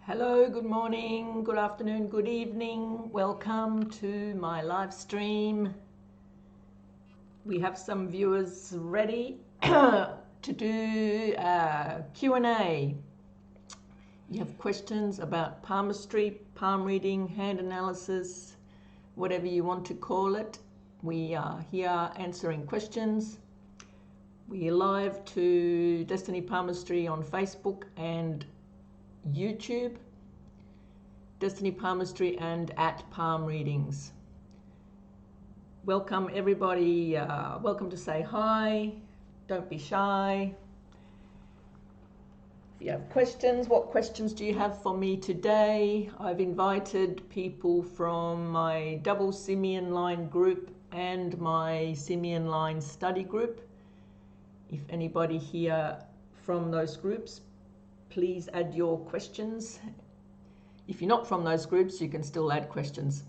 Hello, good morning, good afternoon, good evening. Welcome to my live stream. We have some viewers ready to do Q and A. You have questions about palmistry, palm reading, hand analysis, whatever you want to call it. We are here answering questions. We are live to Destiny Palmistry on Facebook and YouTube, Destiny Palmistry and at Palm Readings. Welcome everybody, welcome to say hi, don't be shy. If you have questions, what questions do you have for me today? I've invited people from my double Simian line group and my Simian line study group. If anybody here from those groups, please add your questions. If you're not from those groups, you can still add questions.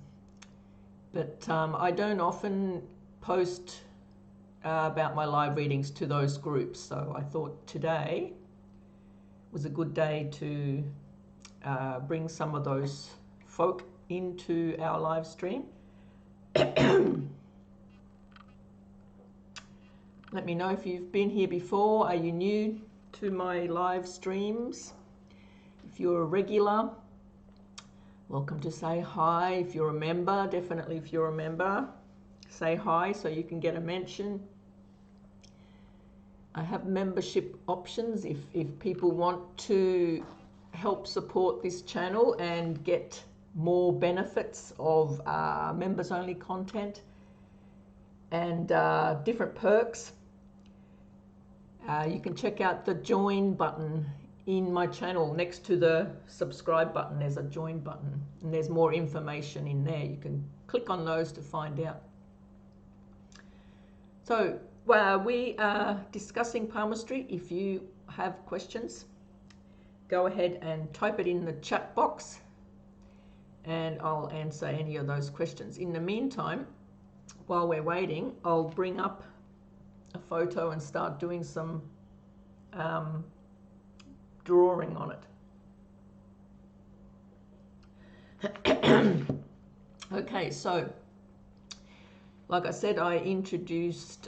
But I don't often post about my live readings to those groups, so I thought today was a good day to bring some of those folk into our live stream. Let me know if you've been here before. Are you new to my live streams? If you're a regular, welcome to say hi. If you're a member, definitely if you're a member, say hi so you can get a mention. I have membership options if people want to help support this channel and get more benefits of members only content and different perks. You can check out the join button in my channel. Next to the subscribe button, there's a join button and there's more information in there. You can click on those to find out. So we are discussing palmistry. If you have questions, go ahead and type it in the chat box and I'll answer any of those questions. In the meantime, while we're waiting, I'll bring up a photo and start doing some drawing on it. Okay, so like I said, I introduced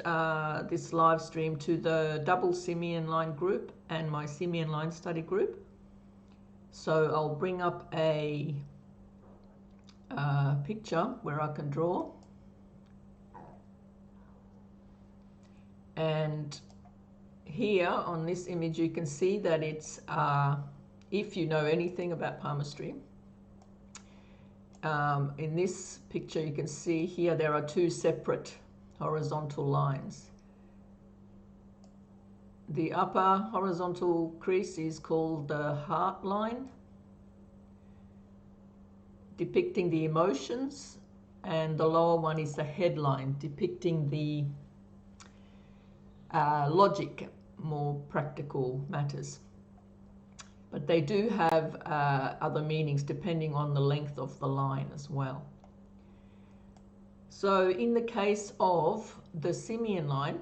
this live stream to the double Simian line group and my Simian line study group. So I'll bring up a picture where I can draw. And here on this image you can see that it's, if you know anything about palmistry, in this picture you can see here there are two separate horizontal lines. The upper horizontal crease is called the heart line, depicting the emotions, and the lower one is the headline, depicting the logic, more practical matters. But they do have other meanings depending on the length of the line as well. So in the case of the Simian line,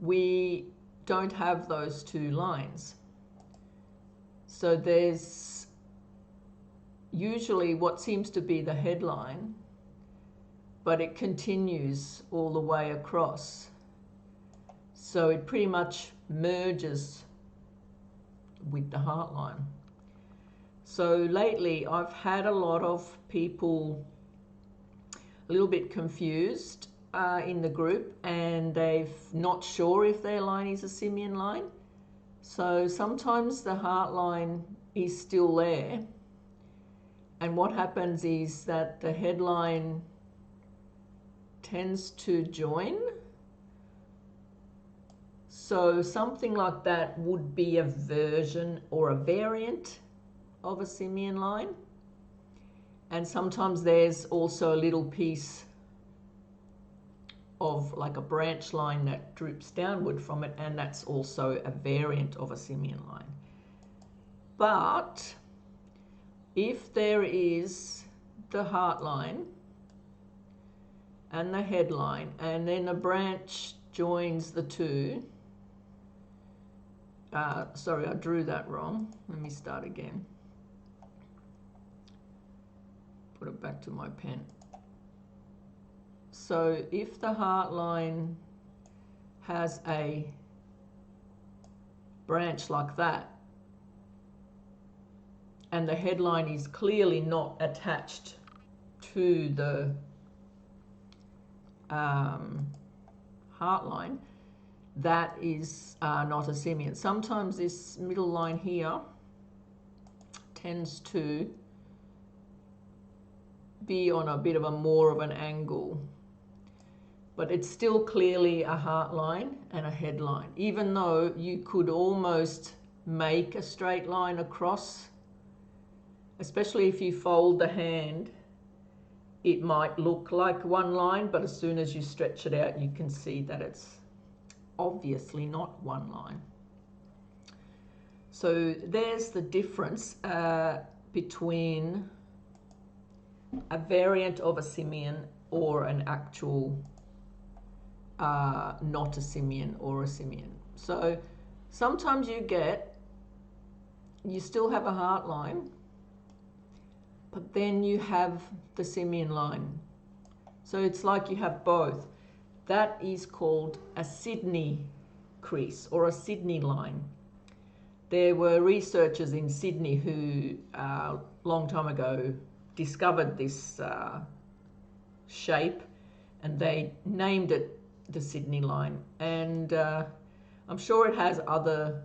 we don't have those two lines. So there's usually what seems to be the headline, but it continues all the way across. So it pretty much merges with the heart line. So lately I've had a lot of people a little bit confused in the group, and they're not sure if their line is a Simian line. So sometimes the heart line is still there, and what happens is that the headline tends to join. So something like that would be a version or a variant of a Simian line. And sometimes there's also a little piece of like a branch line that droops downward from it, and that's also a variant of a Simian line. But if there is the heart line and the headline, and then a branch joins the two, sorry, I drew that wrong. Let me start again. Put it back to my pen. So if the heart line has a branch like that, and the headline is clearly not attached to the heart line, that is not a simian. Sometimes this middle line here tends to be on a bit of a more of an angle, but it's still clearly a heart line and a headline, even though you could almost make a straight line across, especially if you fold the hand. It might look like one line, but as soon as you stretch it out, you can see that it's obviously not one line. So there's the difference between a variant of a simian or an actual not a simian or a simian. So sometimes you still have a heart line, but then you have the simian line. So it's like you have both. That is called a Sydney crease or a Sydney line. There were researchers in Sydney who a long time ago discovered this shape, and they named it the Sydney line. And I'm sure it has other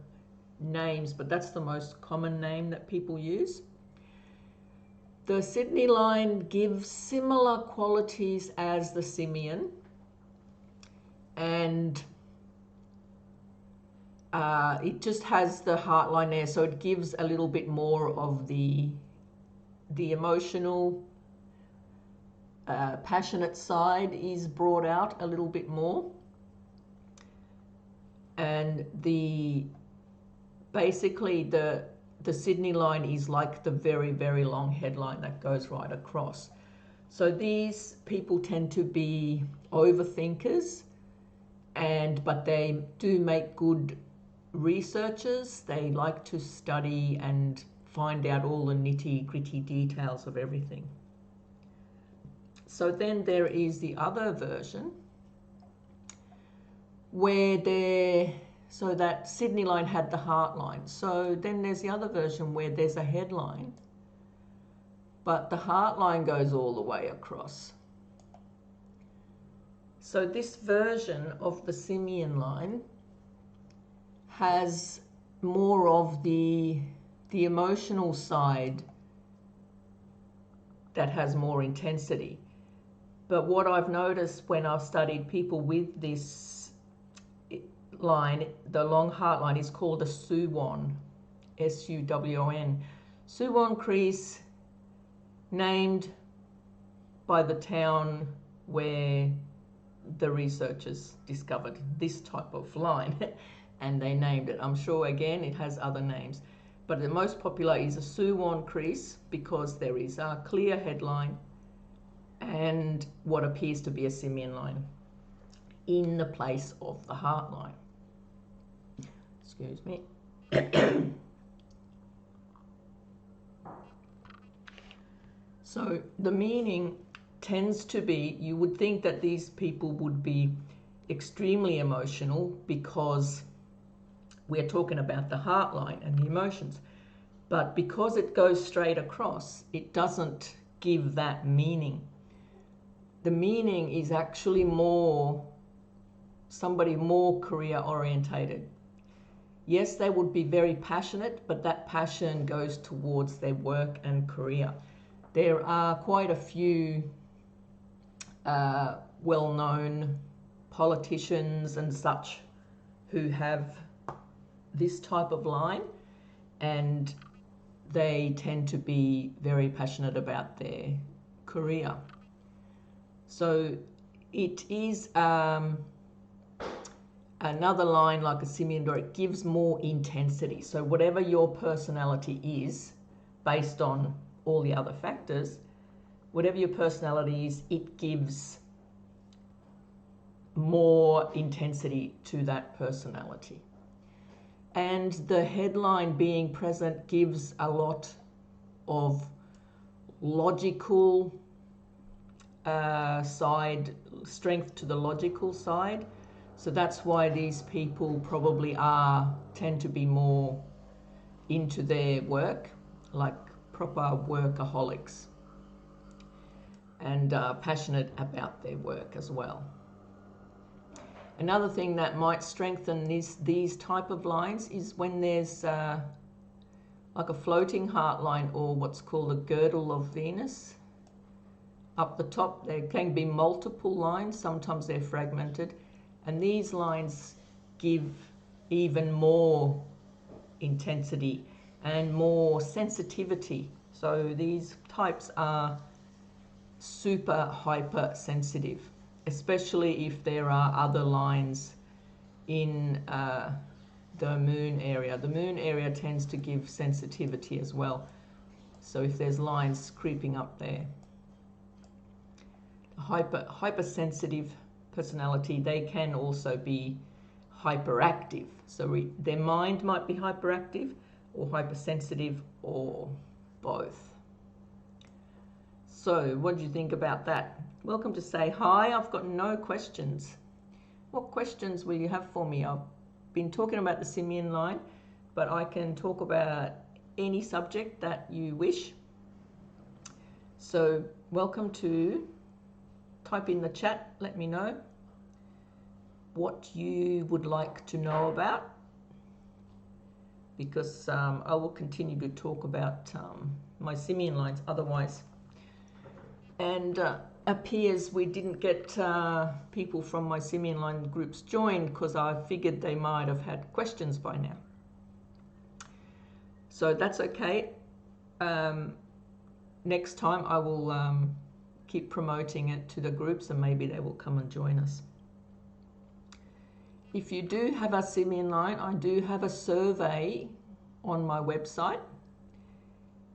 names, but that's the most common name that people use. The Sydney line gives similar qualities as the simian, and it just has the heart line there, so it gives a little bit more of the emotional, passionate side is brought out a little bit more, and basically the Sydney line is like the very, very long headline that goes right across. So these people tend to be overthinkers, but they do make good researchers. They like to study and find out all the nitty-gritty details of everything. So then there is the other version where so that Sydney line had the heart line. So then there's the other version where there's a headline, but the heart line goes all the way across. So this version of the Simian line has more of the emotional side that has more intensity. But what I've noticed when I've studied people with this line, the long heart line, is called a Suwon, S-U-W-O-N. Suwon crease, named by the town where the researchers discovered this type of line and they named it. I'm sure again it has other names, but the most popular is a Suwon crease because there is a clear headline and what appears to be a simian line in the place of the heart line. Excuse me. So the meaning tends to be, you would think that these people would be extremely emotional because we're talking about the heart line and the emotions. But because it goes straight across, it doesn't give that meaning. The meaning is actually somebody more career orientated. Yes, they would be very passionate, but that passion goes towards their work and career. There are quite a few well-known politicians and such who have this type of line, and they tend to be very passionate about their career. So it is another line like a simian, or it gives more intensity. So whatever your personality is, based on all the other factors, whatever your personality is, it gives more intensity to that personality. and the headline being present gives a lot of logical side, strength to the logical side. So that's why these people probably tend to be more into their work, like proper workaholics, and passionate about their work as well. Another thing that might strengthen these type of lines is when there's like a floating heart line, or what's called a girdle of Venus. Up the top, there can be multiple lines, sometimes they're fragmented, and these lines give even more intensity and more sensitivity. So these types are super hypersensitive, especially if there are other lines in the moon area. The moon area tends to give sensitivity as well. So if there's lines creeping up there. Hypersensitive personality, they can also be hyperactive. So their mind might be hyperactive or hypersensitive, or both. So what do you think about that? Welcome to Say Hi. I've got no questions. What questions will you have for me? I've been talking about the Simian line, but I can talk about any subject that you wish. So welcome to type in the chat, let me know what you would like to know about, because I will continue to talk about my Simian lines otherwise. And appears we didn't get people from my Simian line groups joined, because I figured they might have had questions by now. So that's okay. Next time I will keep promoting it to the groups, and maybe they will come and join us. If you do have a Simian line, I do have a survey on my website.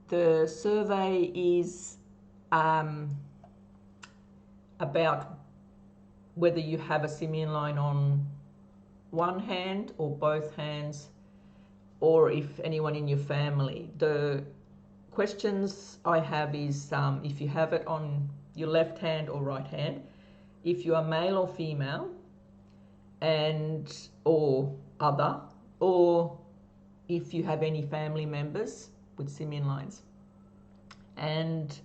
The survey is about whether you have a Simian line on one hand or both hands, or if anyone in your family. The questions I have is if you have it on your left hand or right hand, if you are male or female, and or other, or if you have any family members with Simian lines. And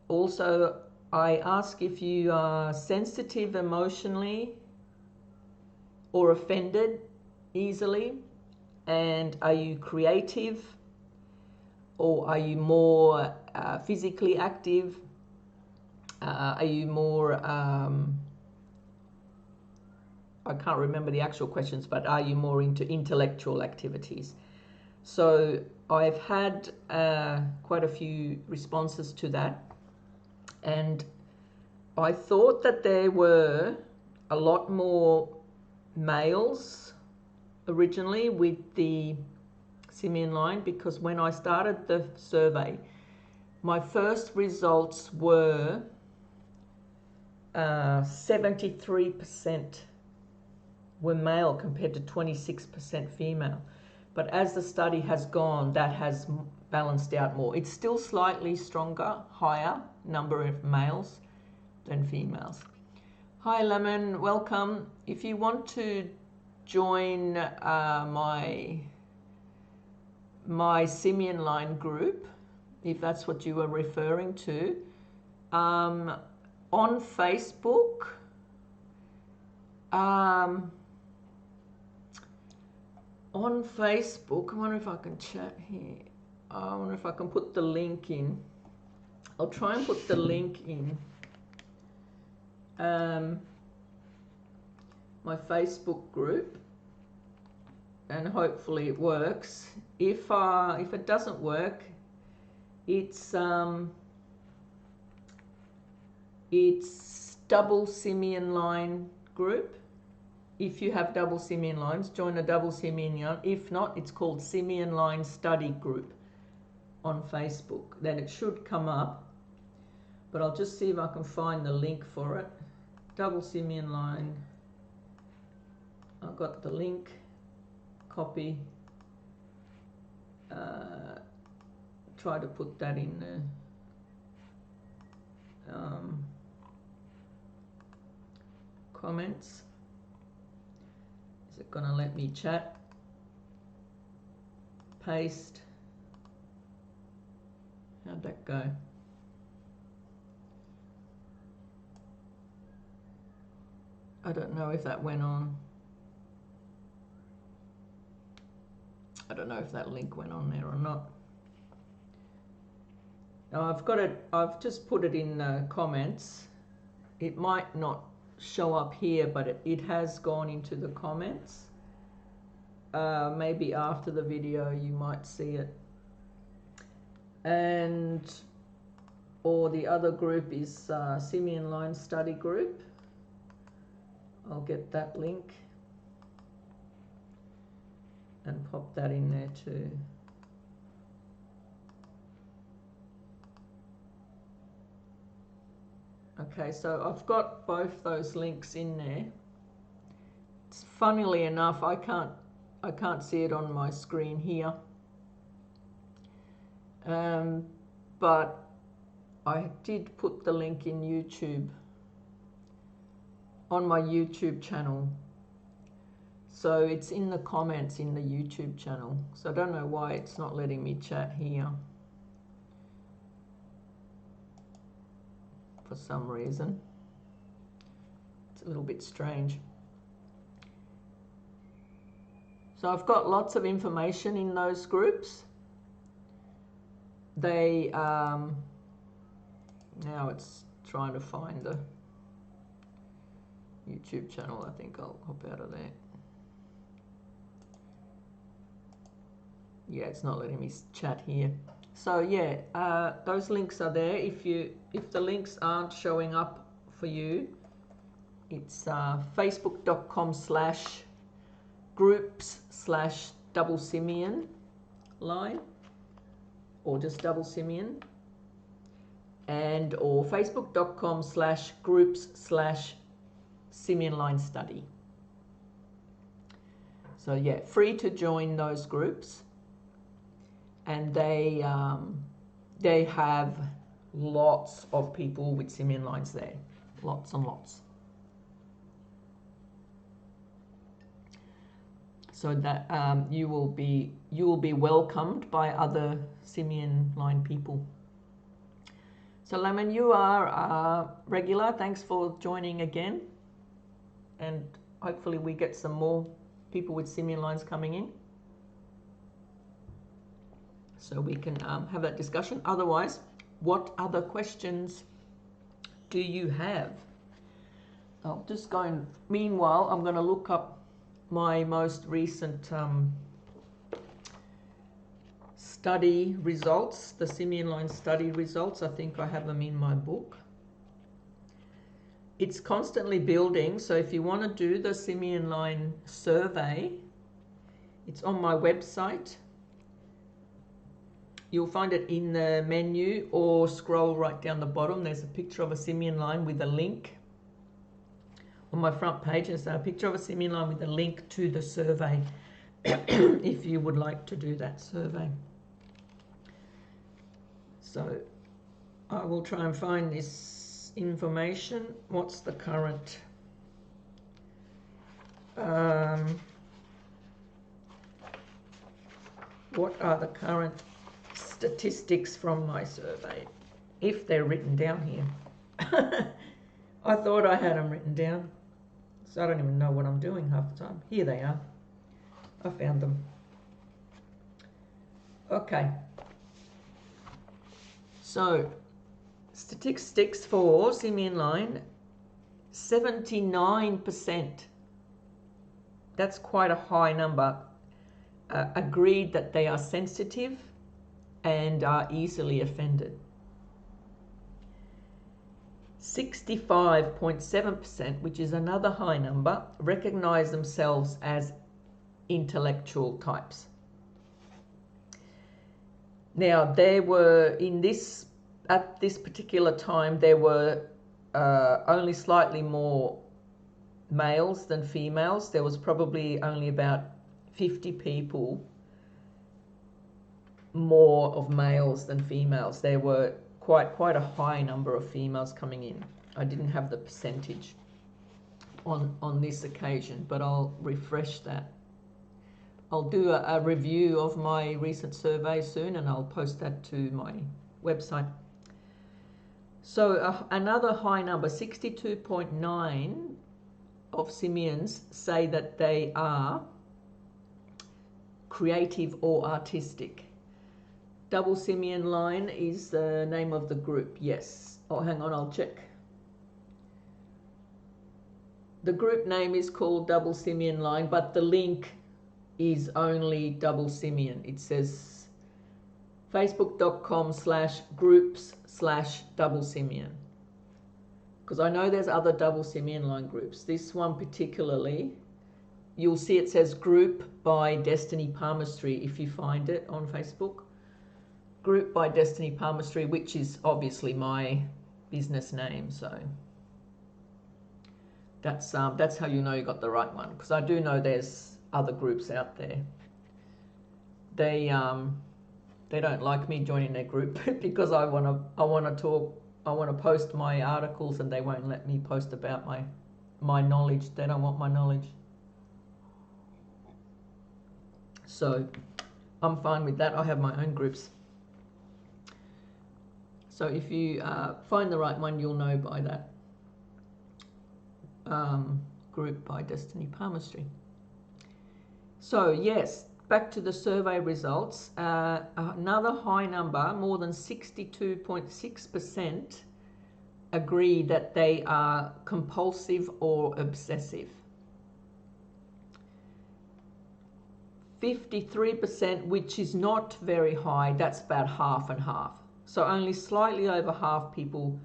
also I ask if you are sensitive emotionally or offended easily, and are you creative, or are you more physically active, are you more I can't remember the actual questions, but are you more into intellectual activities? So I've had quite a few responses to that, and I thought that there were a lot more males originally with the Simian line, because when I started the survey, my first results were 73% were male compared to 26% female. But as the study has gone, that has balanced out more. It's still slightly stronger, higher number of males than females. Hi Lemon, welcome. If you want to join my Simian line group, if that's what you were referring to, on Facebook, I wonder if I can chat here. I wonder if I can put the link in. I'll try and put the link in my Facebook group, and hopefully it works. If it doesn't work, it's double Simian line group. If you have double Simian lines, join a double Simian line. If not, it's called Simian Line Study Group on Facebook. Then it should come up, but I'll just see if I can find the link for it. Double Simian line. I've got the link. copy, try to put that in the comments. Is it going to let me chat? Paste. How'd that go? I don't know if that went on. I don't know if that link went on there or not. Now I've got it, I've just put it in comments. It might not show up here, but it has gone into the comments. Maybe after the video you might see it. And or the other group is Simian line study group. I'll get that link and pop that in there too. Okay, so I've got both those links in there. It's funnily enough, I can't see it on my screen here. But I did put the link in YouTube, on my YouTube channel. So it's in the comments in the YouTube channel. So I don't know why it's not letting me chat here for some reason. It's a little bit strange. So I've got lots of information in those groups. They, now it's trying to find the YouTube channel. I think I'll hop out of there. Yeah, it's not letting me chat here. So yeah, those links are there. If the links aren't showing up for you, it's facebook.com/groups/double Simian line, or just double Simian, and or facebook.com/groups/Simian line study. So yeah, free to join those groups. And they have lots of people with Simian lines there, lots and lots. So that you will be welcomed by other Simian line people. So Lemon, you are regular. Thanks for joining again, and hopefully we get some more people with Simian lines coming in, so we can have that discussion. Otherwise, what other questions do you have? I'll just go and, meanwhile, I'm going to look up my most recent study results, the Simian line study results. I think I have them in my book. It's constantly building, so if you want to do the Simian line survey, it's on my website. You'll find it in the menu, or scroll right down the bottom. There's a picture of a Simian line with a link. On my front page, there's a picture of a Simian line with a link to the survey if you would like to do that survey. So I will try and find this information. What's the current what are the current statistics from my survey, if they're written down here? I thought I had them written down, so I don't even know what I'm doing half the time. Here they are. I found them. Okay. So, statistics for Simian line, 79%. That's quite a high number. Agreed that they are sensitive and are easily offended. 65.7%, which is another high number, recognize themselves as intellectual types. Now, there were, at this particular time, there were only slightly more males than females. There was probably only about 50 people more of males than females. There were quite a high number of females coming in. I didn't have the percentage on this occasion, but I'll refresh that. I'll do a review of my recent survey soon, and I'll post that to my website. So another high number, 62.9 of Simians say that they are creative or artistic. Double Simian line is the name of the group, yes. Oh, hang on, I'll check. The group name is called Double Simian line, but the link is only Double Simian. It says facebook.com/groups/Double Simian. Because I know there's other Double Simian line groups. This one particularly, you'll see it says Group by Destiny Palmistry if you find it on Facebook. Group by Destiny Palmistry, which is obviously my business name, so that's how you know you got the right one. Because I do know there's other groups out there. They don't like me joining their group because I want to post my articles, and they won't let me post about my knowledge. They don't want my knowledge. So I'm fine with that. I have my own groups. So if you find the right one, you'll know by that. Group by Destiny Palmistry. So yes, back to the survey results. Another high number, more than 62.6% agree that they are compulsive or obsessive. 53%, which is not very high, that's about half and half. So only slightly over half people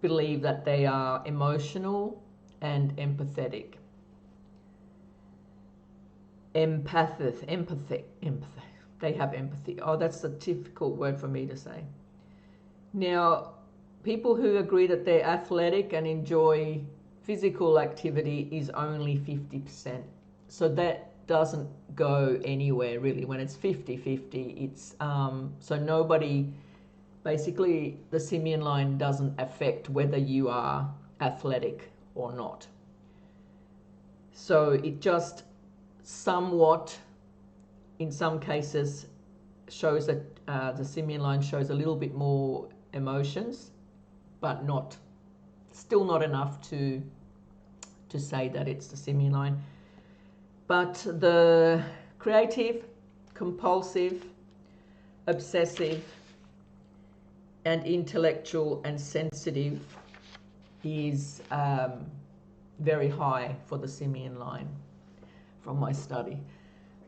believe that they are emotional and empathetic. Empathy. They have empathy. Oh, that's a difficult word for me to say. Now, people who agree that they're athletic and enjoy physical activity is only 50%. So that doesn't go anywhere really. When it's 50-50, it's so nobody, basically the Simian line doesn't affect whether you are athletic or not. So it just somewhat, in some cases, shows that the Simian line shows a little bit more emotions, but still not enough to say that it's the Simian line. But the creative, compulsive, obsessive, and intellectual and sensitive is very high for the Simian line from my study.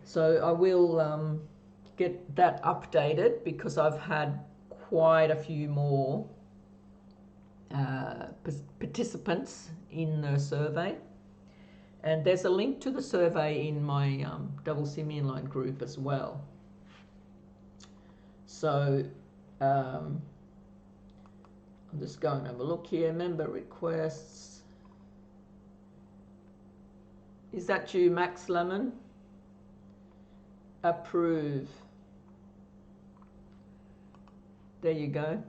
So I will get that updated because I've had quite a few more participants in the survey. And there's a link to the survey in my Double Simian line group as well. So I'm just going to have a look here. Member requests. Is that you, Max Lemon? Approve. There you go.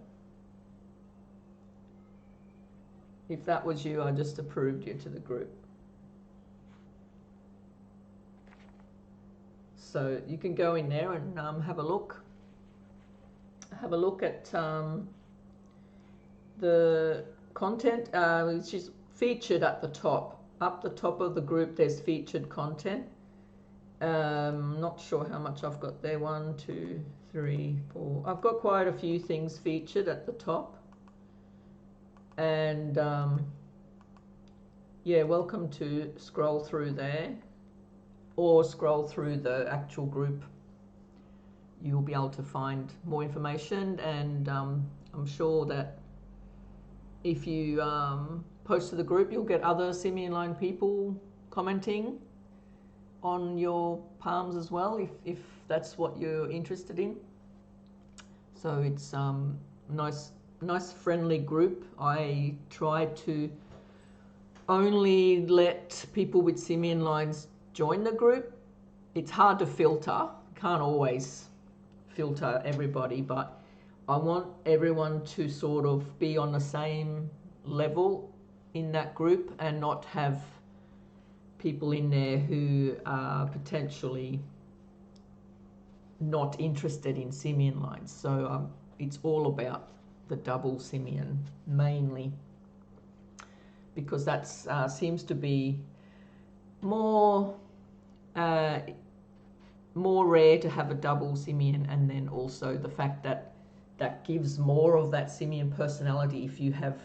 If that was you, I just approved you to the group. So you can go in there and have a look. Have a look at the content, which is featured at the top. Up the top of the group, there's featured content. Not sure how much I've got there. 1, 2, 3, 4. I've got quite a few things featured at the top. And yeah, welcome to scroll through there or scroll through the actual group. You'll be able to find more information, and I'm sure that if you post to the group, you'll get other Simian line people commenting on your palms as well, if that's what you're interested in. So it's nice friendly group. I try to only let people with Simian lines join the group, it's hard to filter. Can't always filter everybody, but I want everyone to sort of be on the same level in that group and not have people in there who are potentially not interested in Simian lines. So it's all about the double Simian mainly, because that seems to be more rare to have a double Simian, and then also the fact that that gives more of that Simian personality if you have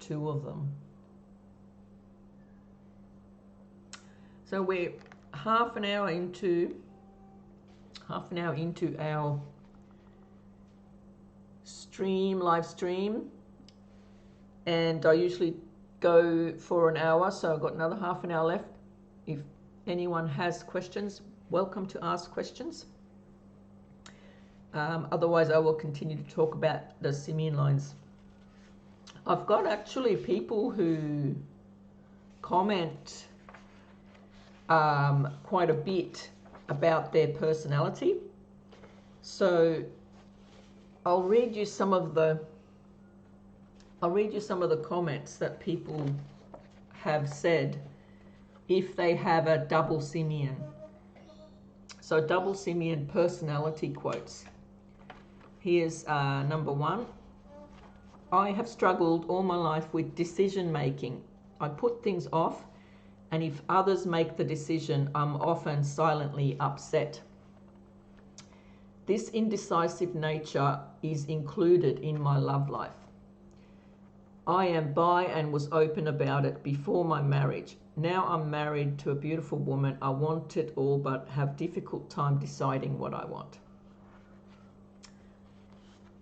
two of them. So we're half an hour into our live stream, and I usually go for an hour, so I've got another half an hour left. If anyone has questions, welcome to ask questions. Otherwise I will continue to talk about the Simian lines. I've got actually people who comment quite a bit about their personality, so I'll read you some of the comments that people have said if they have a double Simian. So double Simian personality quotes. Here's number one. I have struggled all my life with decision making. I put things off, and if others make the decision, I'm often silently upset. This indecisive nature is included in my love life. I am bi and was open about it before my marriage. Now I'm married to a beautiful woman. I want it all, but have difficult time deciding what I want.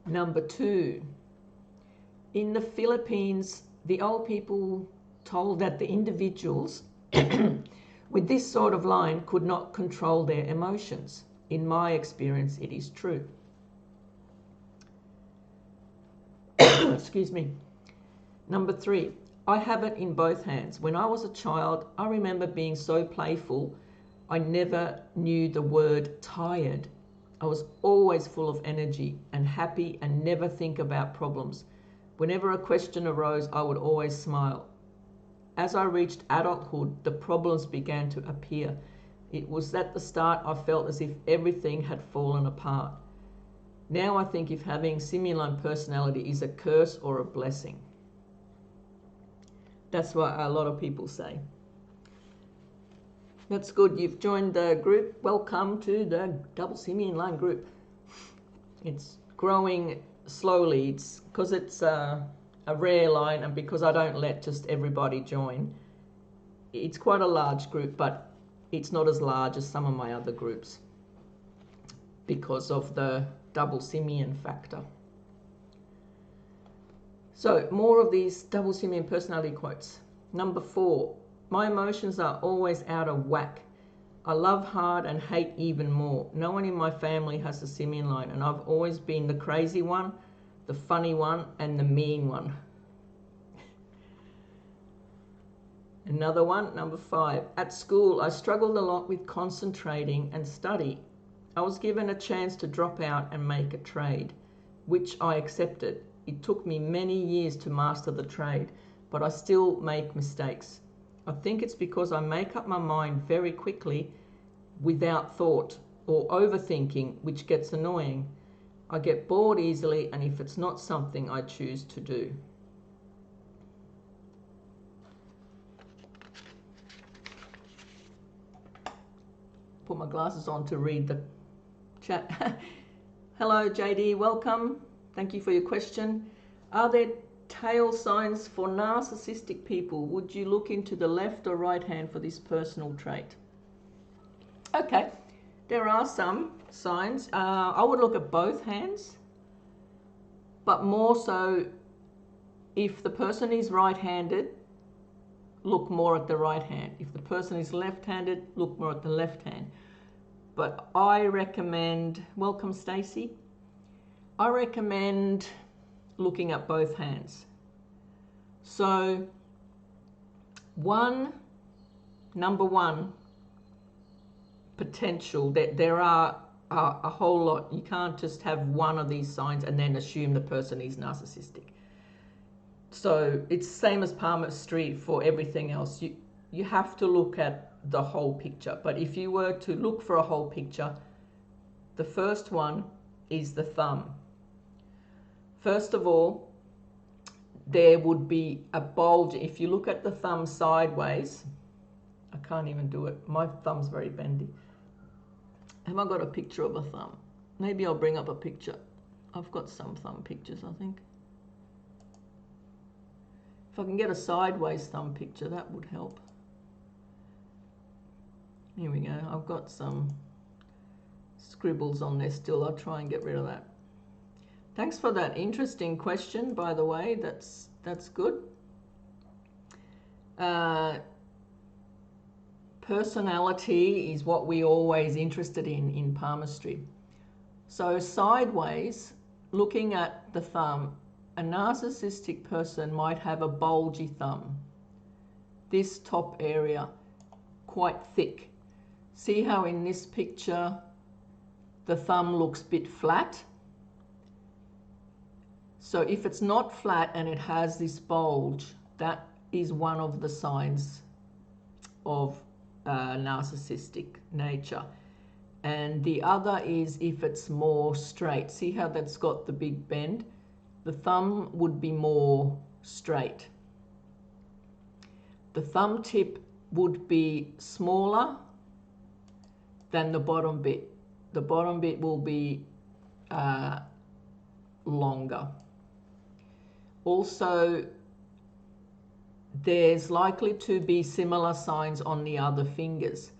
Number two, in the Philippines, the old people told that the individuals with this sort of line could not control their emotions. In my experience, it is true. Excuse me. Number three, I have it in both hands. When I was a child, I remember being so playful, I never knew the word tired. I was always full of energy and happy and never think about problems. Whenever a question arose, I would always smile. As I reached adulthood, the problems began to appear. It was at the start I felt as if everything had fallen apart. Now I think if having Simian line personality is a curse or a blessing. That's what a lot of people say. That's good. You've joined the group. Welcome to the double Simian line group. It's growing slowly. It's because it's a rare line, and because I don't let just everybody join. It's quite a large group, but it's not as large as some of my other groups because of the double Simian factor. So more of these double Simian personality quotes. Number four, my emotions are always out of whack. I love hard and hate even more. No one in my family has a Simian line, and I've always been the crazy one, the funny one, and the mean one. Another one, number five. At school, I struggled a lot with concentrating and study. I was given a chance to drop out and make a trade, which I accepted. It took me many years to master the trade, but I still make mistakes. I think it's because I make up my mind very quickly without thought or overthinking, which gets annoying. I get bored easily, and if it's not something I choose to do. Put my glasses on to read the chat. Hello JD, welcome. Thank you for your question. Are there tail signs for narcissistic people? Would you look into the left or right hand for this personal trait? Okay, there are some signs. I would look at both hands, but more so if the person is right-handed, look more at the right hand. If the person is left-handed, look more at the left hand. But I recommend, welcome Stacy, I recommend looking at both hands. So number one, potential. There are a whole lot. You can't just have one of these signs and then assume the person is narcissistic. So it's the same as palmistry for everything else. You have to look at the whole picture. But if you were to look for a whole picture, the first one is the thumb. First of all, there would be a bulge. If you look at the thumb sideways, I can't even do it. My thumb's very bendy. Have I got a picture of a thumb? Maybe I'll bring up a picture. I've got some thumb pictures, I think. If I can get a sideways thumb picture, that would help. Here we go. I've got some scribbles on there still. I'll try and get rid of that. Thanks for that interesting question, by the way. That's good. Personality is what we're always interested in palmistry. So sideways, looking at the thumb, a narcissistic person might have a bulgy thumb. This top area, quite thick. See how in this picture the thumb looks a bit flat? So if it's not flat and it has this bulge, that is one of the signs of narcissistic nature. And the other is if it's more straight. See how that's got the big bend? The thumb would be more straight. The thumb tip would be smaller than the bottom bit. The bottom bit will be longer. Also, there's likely to be similar signs on the other fingers.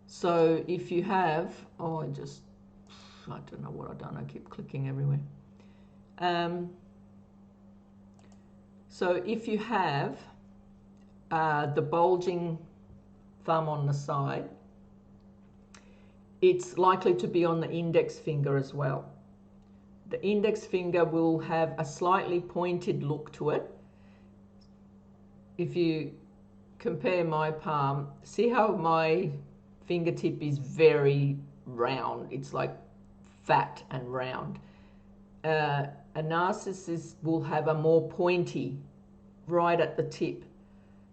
So if you have, I don't know what I've done, I keep clicking everywhere. So if you have the bulging thumb on the side, it's likely to be on the index finger as well. The index finger will have a slightly pointed look to it. If you compare my palm, see how my fingertip is very round. It's like fat and round. A narcissist will have a more pointy right at the tip.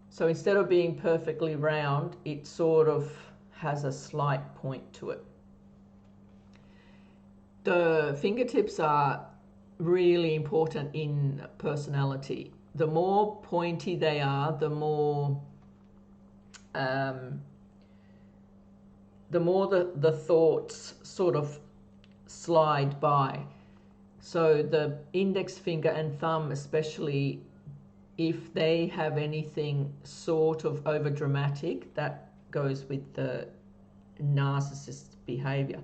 So instead of being perfectly round, it sort of has a slight point to it. The fingertips are really important in personality. The more pointy they are, the more the thoughts sort of slide by. So the index finger and thumb, especially if they have anything sort of over dramatic, that goes with the narcissist behavior.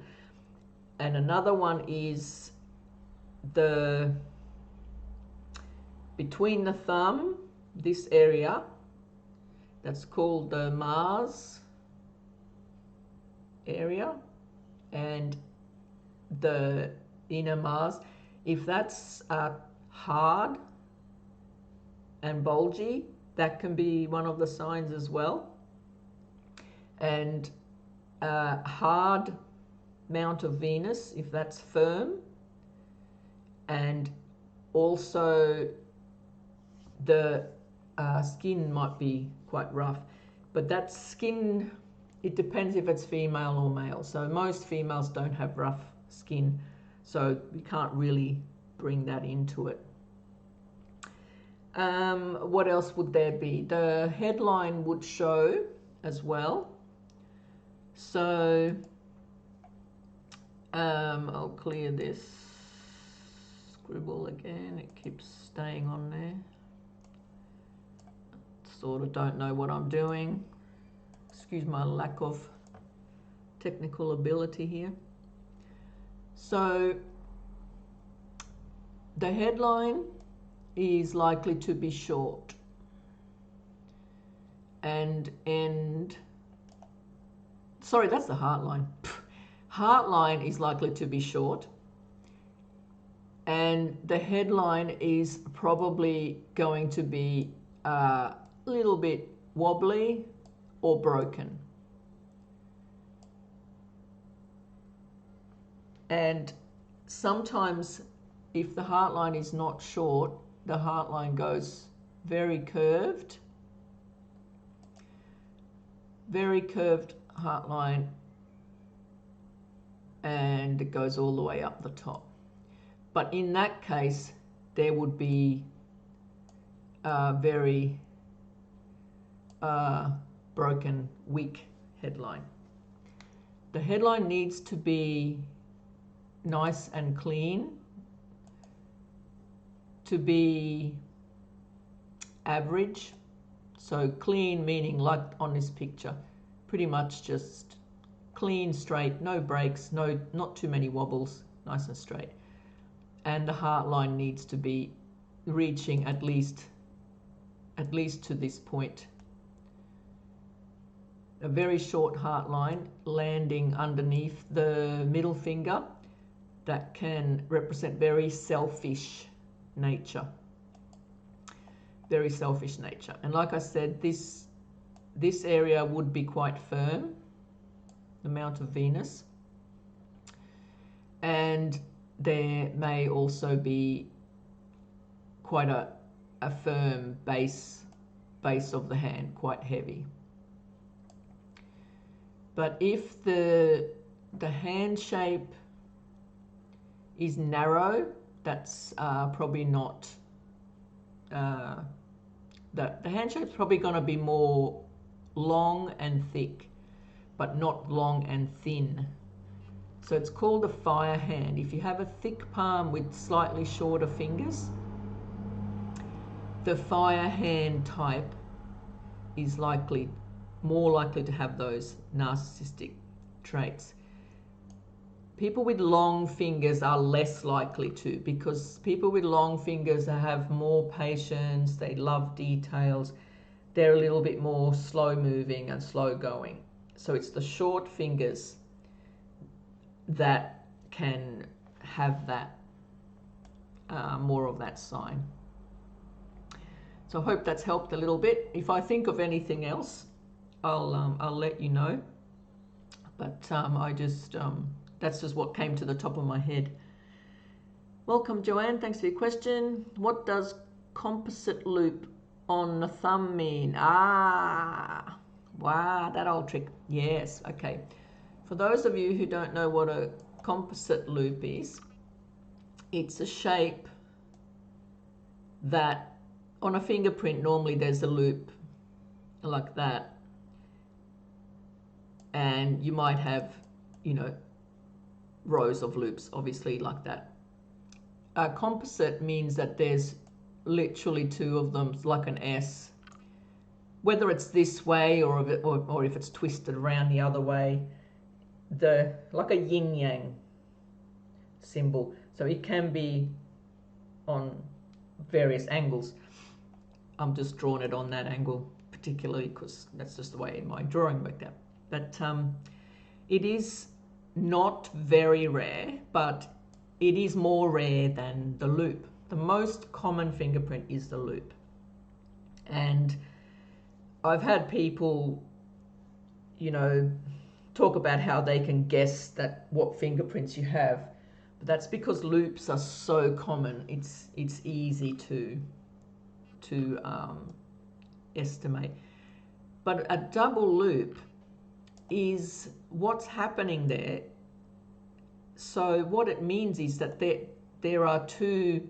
And another one is between the thumb, this area, that's called the Mars area, and the inner Mars. If that's hard and bulgy, that can be one of the signs as well. And hard mount of Venus, if that's firm, and also the skin might be quite rough, but that skin, it depends if it's female or male. So most females don't have rough skin, so we can't really bring that into it. What else would there be? The headline would show as well. So I'll clear this scribble again. It keeps staying on there. Sort of don't know what I'm doing. Excuse my lack of technical ability here. So the headline is likely to be short and end. Sorry, that's the heartline. Heartline is likely to be short, and the headline is probably going to be a little bit wobbly or broken. And sometimes if the heart line is not short, the heart line goes very curved heart line, and it goes all the way up the top. But in that case, there would be a very broken, weak headline. The headline needs to be nice and clean, to be average. So clean meaning like on this picture, pretty much just clean, straight, no breaks, not too many wobbles, nice and straight. And the heart line needs to be reaching at least to this point. A very short heart line landing underneath the middle finger, that can represent very selfish nature. Very selfish nature. And like I said, this area would be quite firm, the Mount of Venus. And there may also be quite a firm base of the hand, quite heavy. But if the hand shape is narrow, that's probably not, the hand shape's probably going to be more long and thick, but not long and thin. So it's called a fire hand. If you have a thick palm with slightly shorter fingers, the fire hand type is more likely to have those narcissistic traits. People with long fingers are less likely to, because people with long fingers have more patience, they love details, they're a little bit more slow moving and slow going. So it's the short fingers that can have that, more of that sign. So I hope that's helped a little bit. If I think of anything else, I'll let you know. But that's just what came to the top of my head. Welcome, Joanne. Thanks for your question. What does composite loop on the thumb mean? Ah, wow, that old trick. Yes, okay. For those of you who don't know what a composite loop is, it's a shape that on a fingerprint, normally there's a loop like that. And you might have, rows of loops, obviously, like that. A composite means that there's literally two of them, like an S. Whether it's this way or if it's twisted around the other way, like a yin-yang symbol. So it can be on various angles. I'm just drawing it on that angle particularly because that's just the way my drawing worked out. But it is not very rare, but it is more rare than the loop. The most common fingerprint is the loop. And I've had people, talk about how they can guess what fingerprints you have, but that's because loops are so common. It's easy to estimate. But a double loop is what's happening there. So what it means is that there are two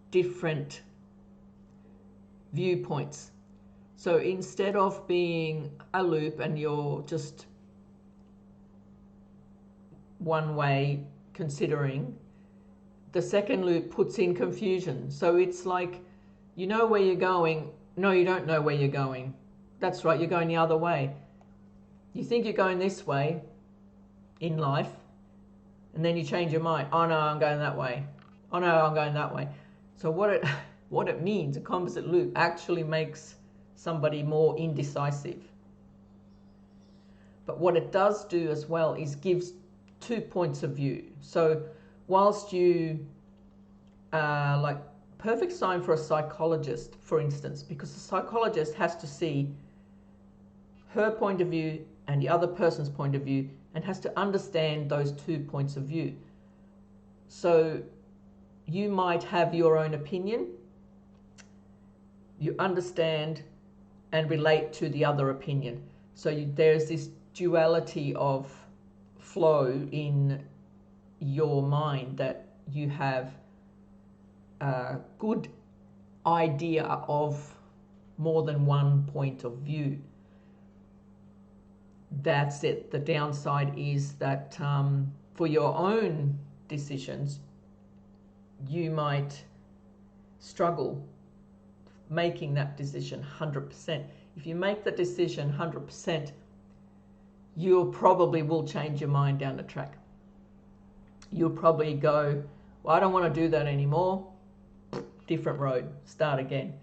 different viewpoints. So instead of being a loop and you're just one way considering, the second loop puts in confusion. So it's like, you know where you're going. No, you don't know where you're going. That's right, you're going the other way. You think you're going this way in life, and then you change your mind. Oh no, I'm going that way. Oh no, I'm going that way. So what it means, a composite loop actually makes somebody more indecisive. But what it does do as well is gives 2 points of view. So whilst you, like perfect sign for a psychologist, for instance, because the psychologist has to see her point of view and the other person's point of view and has to understand those 2 points of view. So you might have your own opinion, you understand and relate to the other opinion. So there's this duality of flow in your mind, that you have a good idea of more than one point of view. That's it. The downside is that for your own decisions, you might struggle making that decision 100%. If you make the decision 100%, you probably will change your mind down the track. You'll probably go, well, I don't want to do that anymore. Different road, start again.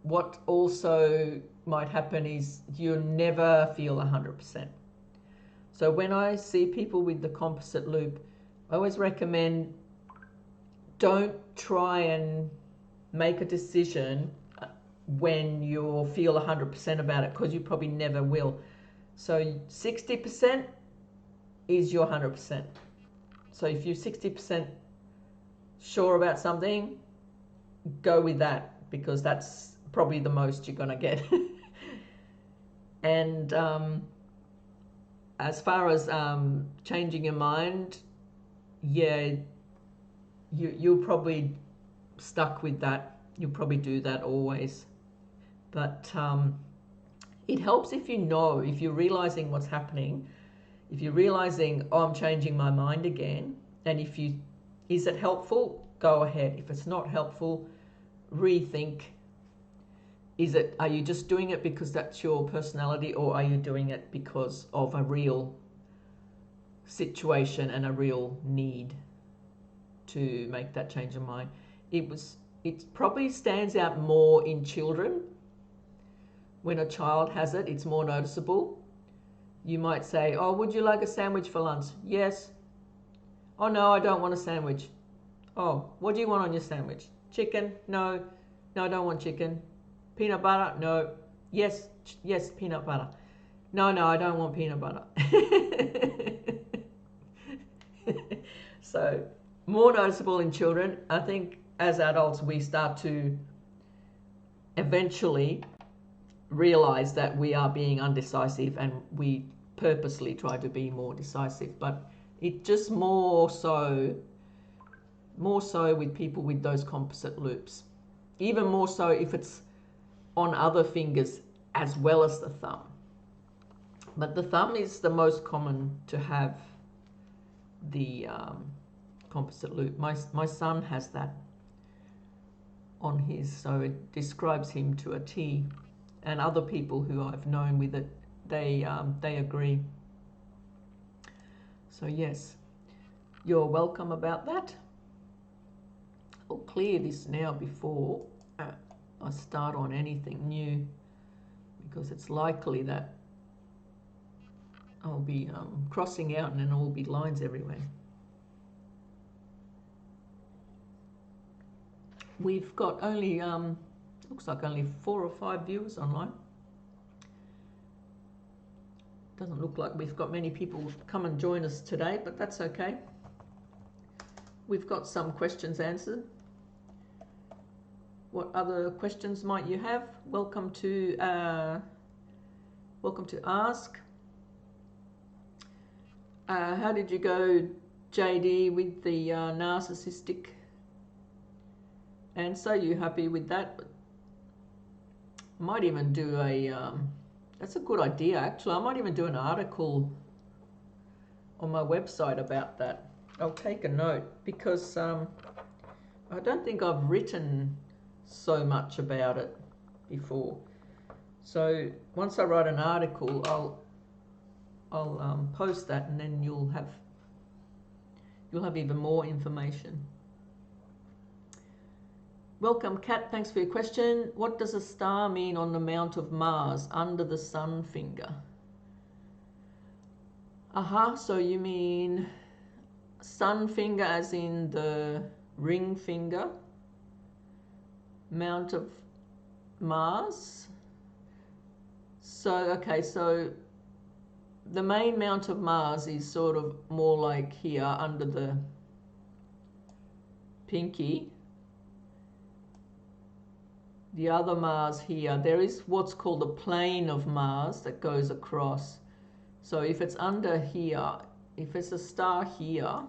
What also might happen is you'll never feel 100%. So when I see people with the composite loop, I always recommend, don't try and make a decision when you'll feel 100% about it, because you probably never will. So 60% is your 100%. So if you're 60% sure about something, go with that, because that's probably the most you're going to get. And as far as changing your mind, yeah, you're probably stuck with that. You'll probably do that always. But it helps if you know, if you're realizing what's happening, if you're realizing, oh, I'm changing my mind again, and is it helpful? Go ahead. If it's not helpful, rethink. Are you just doing it because that's your personality, or are you doing it because of a real situation and a real need to make that change of mind? It probably stands out more in children. When a child has it, it's more noticeable. You might say, oh, would you like a sandwich for lunch? Yes. Oh, no, I don't want a sandwich. Oh, what do you want on your sandwich? Chicken? No. No, I don't want chicken. Peanut butter? No. Yes, peanut butter. No, I don't want peanut butter. So, more noticeable in children. I think as adults, we start to eventually realize that we are being undecisive, and we purposely try to be more decisive. But it just more so with people with those composite loops. Even more so if it's on other fingers as well as the thumb. But the thumb is the most common to have the composite loop. My son has that on his, so it describes him to a T. And other people who I've known with it, they agree. So yes, you're welcome about that. I'll clear this now before I start on anything new, because it's likely that I'll be crossing out and then there will be lines everywhere. We've got only, looks like only 4 or 5 viewers online. Doesn't look like we've got many people come and join us today, but that's okay. We've got some questions answered. What other questions might you have? Welcome to ask. How did you go, JD, with the narcissistic answer? You happy with that? I might even do a, that's a good idea actually. I might even do an article on my website about that. I'll take a note, because I don't think I've written so much about it before. So once I write an article, I'll post that, and then you'll have even more information. Welcome, Kat. Thanks for your question. What does a star mean on the mount of Mars under the sun finger? So you mean sun finger as in the ring finger, mount of Mars. So okay, so the main mount of Mars is sort of more like here under the pinky. The other Mars here, there is what's called a plane of Mars that goes across. So if it's under here, if it's a star here,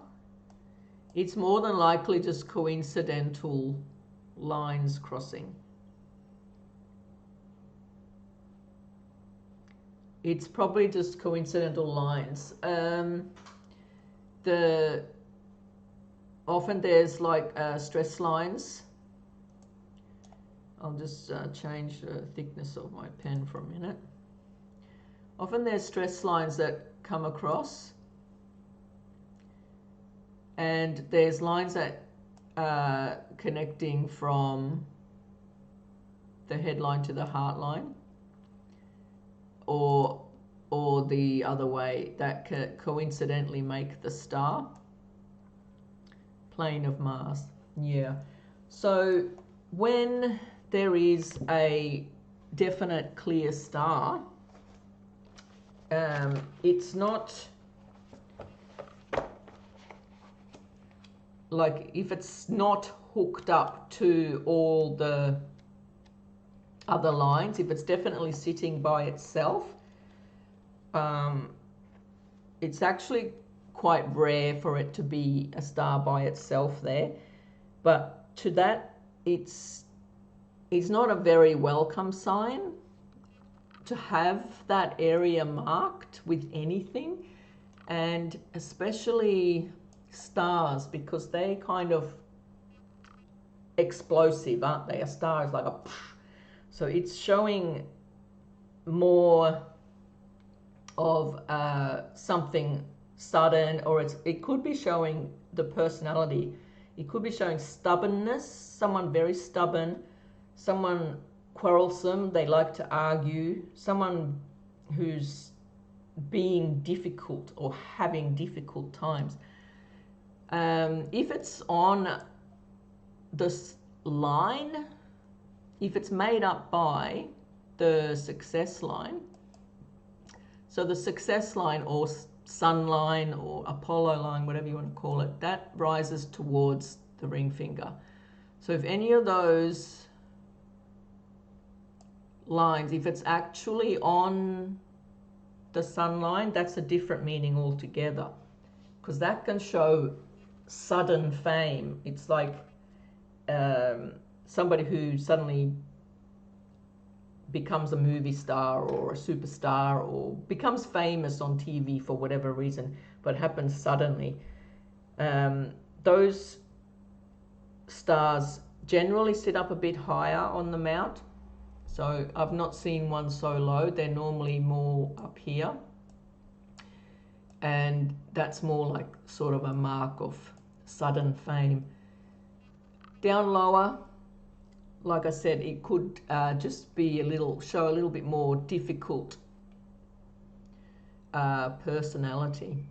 it's more than likely just coincidental lines crossing. It's probably just coincidental lines. Often there's like stress lines. I'll just change the thickness of my pen for a minute. Often there's stress lines that come across, and there's lines that connecting from the headline to the heart line, or the other way, that coincidentally make the star plane of Mars. Yeah. So when there is a definite clear star, it's not like, if it's not hooked up to all the other lines, if it's definitely sitting by itself, it's actually quite rare for it to be a star by itself there. But to that, it's not a very welcome sign to have that area marked with anything, and especially stars, because they kind of explosive, aren't they? A star is like a poof. So it's showing more of something sudden, or it could be showing the personality. It could be showing stubbornness, someone very stubborn, someone quarrelsome, they like to argue, someone who's being difficult or having difficult times. If it's on this line, if it's made up by the success line, so the success line or sun line or Apollo line, whatever you want to call it, that rises towards the ring finger. So if any of those lines, if it's actually on the sun line, that's a different meaning altogether, because that can show sudden fame. It's like somebody who suddenly becomes a movie star or a superstar, or becomes famous on TV for whatever reason, but happens suddenly. Those stars generally sit up a bit higher on the mount. So I've not seen one so low. They're normally more up here. And that's more like sort of a mark of sudden fame. Down lower, like I said, it could just be show a little bit more difficult personality,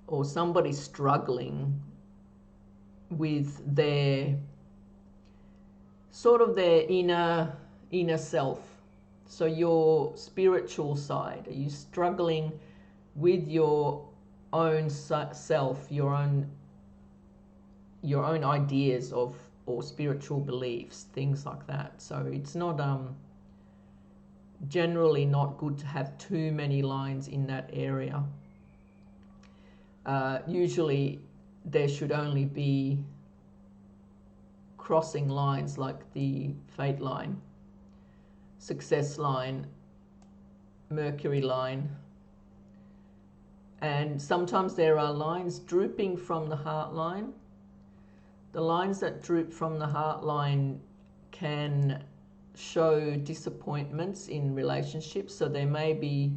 or somebody struggling with their inner self. So your spiritual side, are you struggling with your own self, your own ideas of, or spiritual beliefs, things like that. So it's not generally not good to have too many lines in that area. Usually there should only be crossing lines like the fate line, success line, Mercury line, and sometimes there are lines drooping from the heart line. The lines that droop from the heart line can show disappointments in relationships, so there may be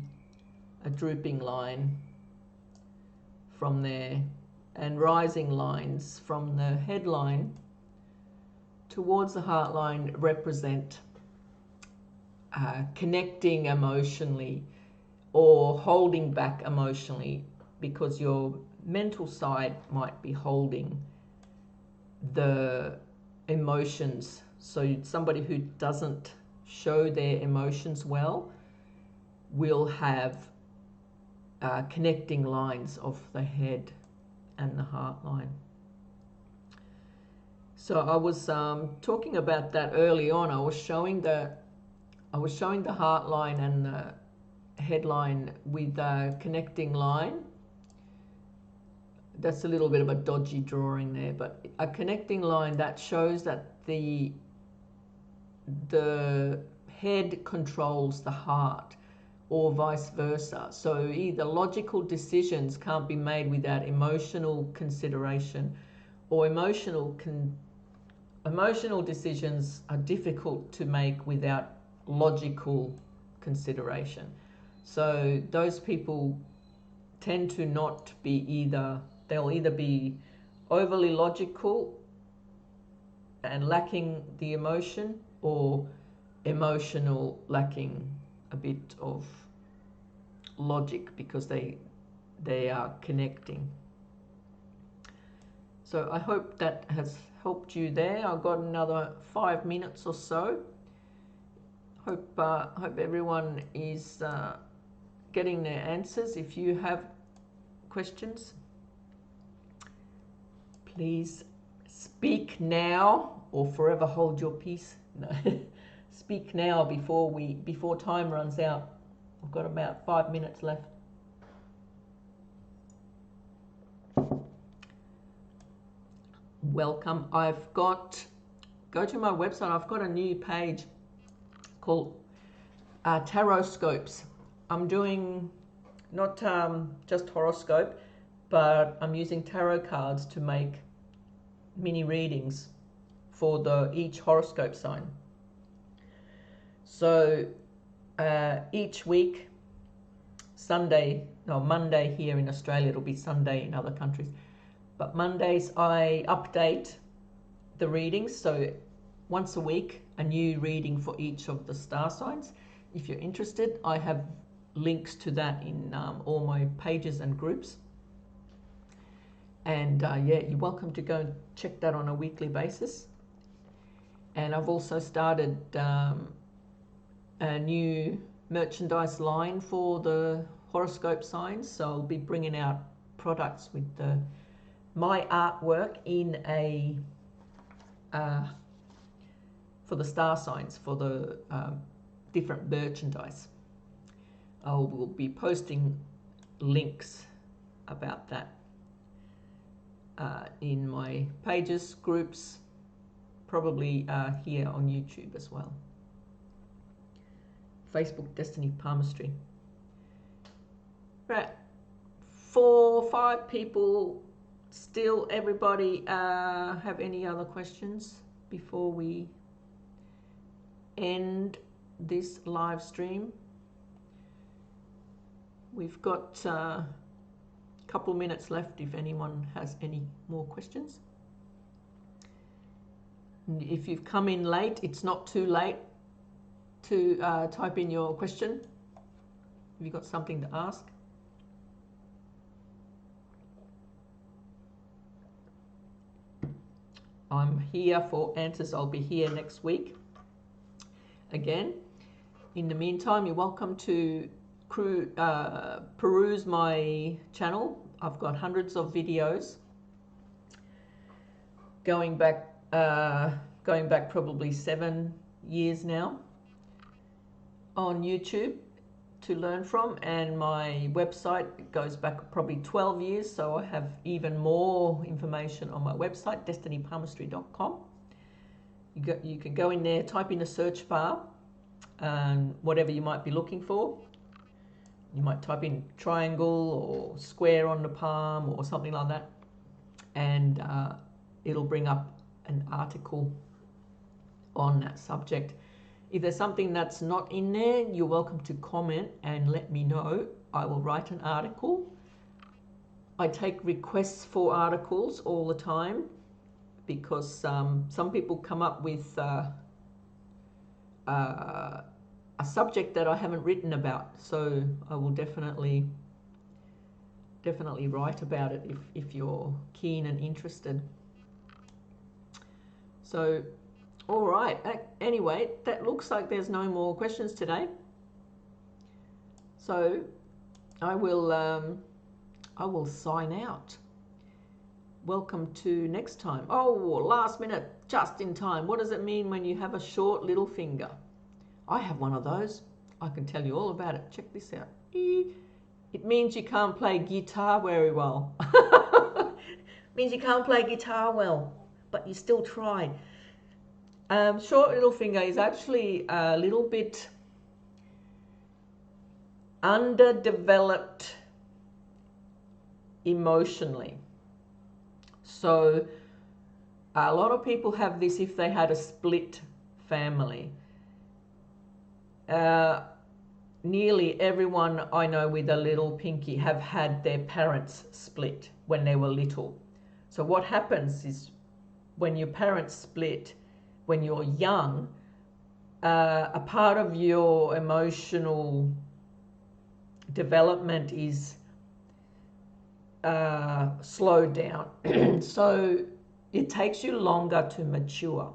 a drooping line from there, and rising lines from the headline towards the heart line represent connecting emotionally or holding back emotionally, because your mental side might be holding the emotions. So somebody who doesn't show their emotions well will have connecting lines of the head and the heart line. So I was talking about that early on. I was showing the heart line and the head line with a connecting line. That's a little bit of a dodgy drawing there, but a connecting line that shows that the head controls the heart, or vice versa. So either logical decisions can't be made without emotional consideration, or emotional decisions are difficult to make without logical consideration. So those people tend to not be they'll either be overly logical and lacking the emotion, or emotional lacking a bit of logic, because they are connecting. So I hope that has helped you there. I've got another 5 minutes or so. Hope everyone is getting their answers. If you have questions, please speak now or forever hold your peace. No. Speak now before time runs out. I've got about 5 minutes left. Welcome. Go to my website. I've got a new page called Taroscopes. I'm doing not just horoscope, but I'm using tarot cards to make mini readings for each horoscope sign. So each week, Monday here in Australia, it'll be Sunday in other countries, but Mondays I update the readings. So once a week, a new reading for each of the star signs. If you're interested, I have links to that in all my pages and groups. And yeah, you're welcome to go and check that on a weekly basis. And I've also started a new merchandise line for the horoscope signs. So I'll be bringing out products with my artwork in for the star signs, for the different merchandise. I will be posting links about that in my pages, groups, probably here on YouTube as well. Facebook, Destiny Palmistry. Right, 4 or 5 people still. Everybody have any other questions before we end this live stream? We've got a couple minutes left if anyone has any more questions. If you've come in late, it's not too late to type in your question. Have you got something to ask? I'm here for answers. I'll be here next week again. In the meantime, you're welcome to peruse my channel. I've got hundreds of videos going back probably 7 years now on YouTube to learn from, and my website goes back probably 12 years, so I have even more information on my website, destinypalmistry.com. You can go in there, type in a search bar, and whatever you might be looking for. You might type in triangle or square on the palm or something like that, and it'll bring up an article on that subject. If there's something that's not in there, you're welcome to comment and let me know. I will write an article. I take requests for articles all the time, because some people come up with a subject that I haven't written about, so I will definitely write about it if you're keen and interested. So, all right. Anyway, that looks like there's no more questions today. So, I will sign out. Welcome to next time. Oh, last minute, just in time. What does it mean when you have a short little finger? I have one of those. I can tell you all about it. Check this out. It means you can't play guitar very well. It means you can't play guitar well, but you still try. Short little finger is actually a little bit underdeveloped emotionally. So a lot of people have this if they had a split family. Nearly everyone I know with a little pinky have had their parents split when they were little. So what happens is when your parents split, when you're young, a part of your emotional development is slowed down. So it takes you longer to mature.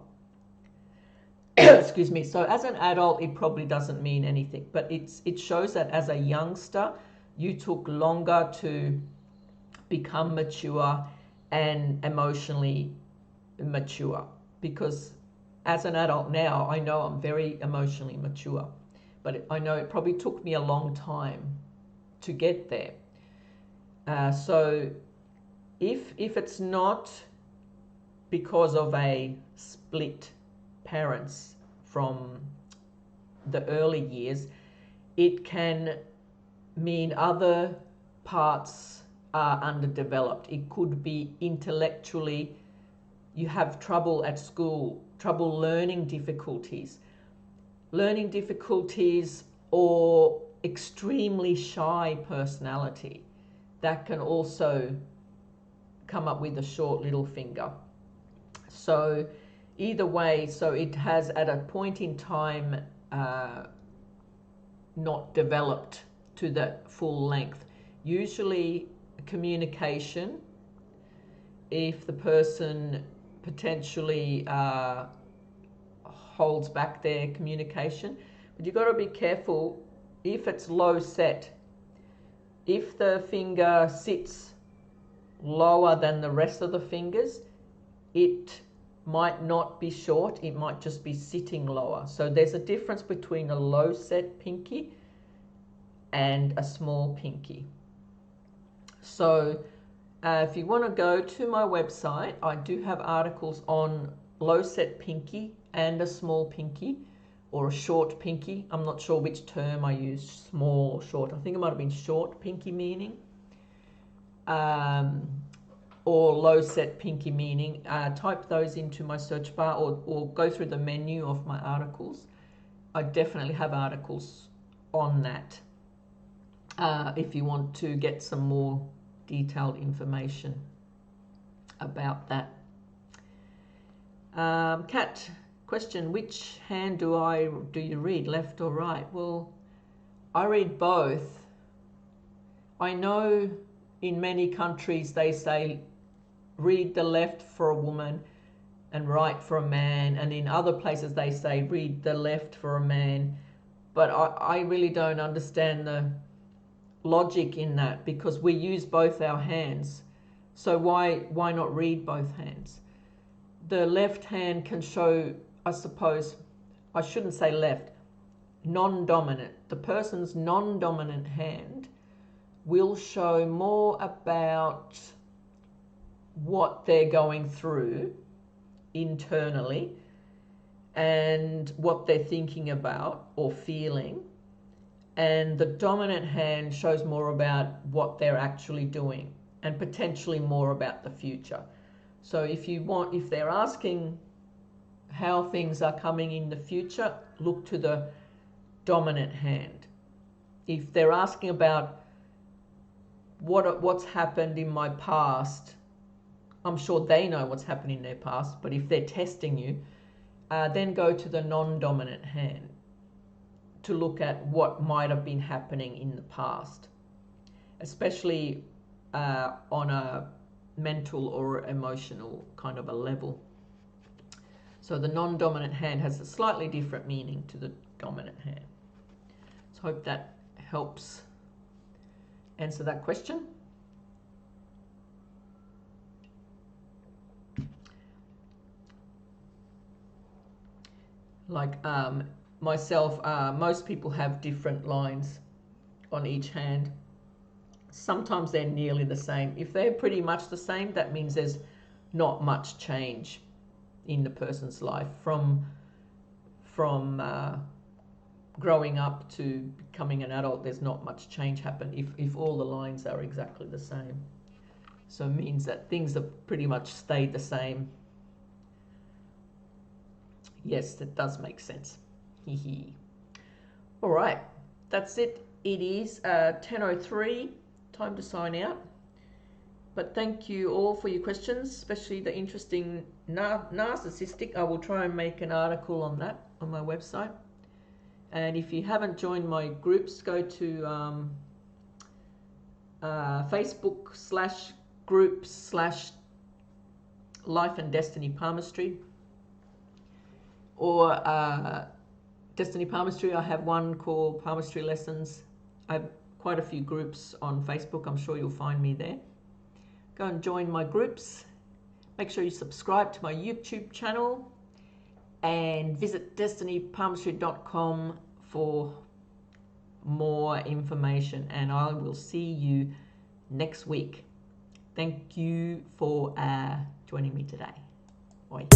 Excuse me. So as an adult, it probably doesn't mean anything, but it shows that as a youngster, you took longer to become mature and emotionally mature. Because as an adult now, I know I'm very emotionally mature, but I know it probably took me a long time to get there. So if it's not because of a split parents from the early years, it can mean other parts are underdeveloped. It could be intellectually, you have trouble at school, trouble learning difficulties, or extremely shy personality. That can also come up with a short little finger. So either way, so it has at a point in time not developed to the full length. Usually communication, if the person potentially holds back their communication, but you've got to be careful if it's low set. If the finger sits lower than the rest of the fingers, it might not be short, it might just be sitting lower. So there's a difference between a low set pinky and a small pinky. So if you want to go to my website, I do have articles on low set pinky and a small pinky, or a short pinky. I'm not sure which term I used, small or short. I think it might have been short pinky meaning, or low set pinky meaning. Type those into my search bar, or go through the menu of my articles. I definitely have articles on that if you want to get some more detailed information about that. Kat, question, which hand do you read, left or right? Well, I read both. I know in many countries they say read the left for a woman and right for a man, and in other places they say read the left for a man, but I really don't understand the logic in that, because we use both our hands. So why not read both hands? The left hand can show, I suppose, I shouldn't say left, non-dominant. The person's non-dominant hand will show more about what they're going through internally and what they're thinking about or feeling. And the dominant hand shows more about what they're actually doing and potentially more about the future. So if they're asking how things are coming in the future, look to the dominant hand. If they're asking about what's happened in my past, I'm sure they know what's happened in their past, but if they're testing you, then go to the non-dominant hand to look at what might have been happening in the past, especially on a mental or emotional kind of a level. So the non-dominant hand has a slightly different meaning to the dominant hand. So I hope that helps answer that question. Like myself, most people have different lines on each hand. Sometimes they're nearly the same. If they're pretty much the same, that means there's not much change in the person's life from growing up to becoming an adult. There's not much change happen if all the lines are exactly the same. So it means that things have pretty much stayed the same. Yes, that does make sense. All right, that's it. It is 10:03, time to sign out. But thank you all for your questions, especially the interesting narcissistic. I will try and make an article on that on my website. And if you haven't joined my groups, go to Facebook/groups/Life and Destiny Palmistry. Or Destiny Palmistry, I have one called Palmistry Lessons. I have quite a few groups on Facebook. I'm sure you'll find me there. Go and join my groups. Make sure you subscribe to my YouTube channel and visit destinypalmistry.com for more information. And I will see you next week. Thank you for joining me today. Bye.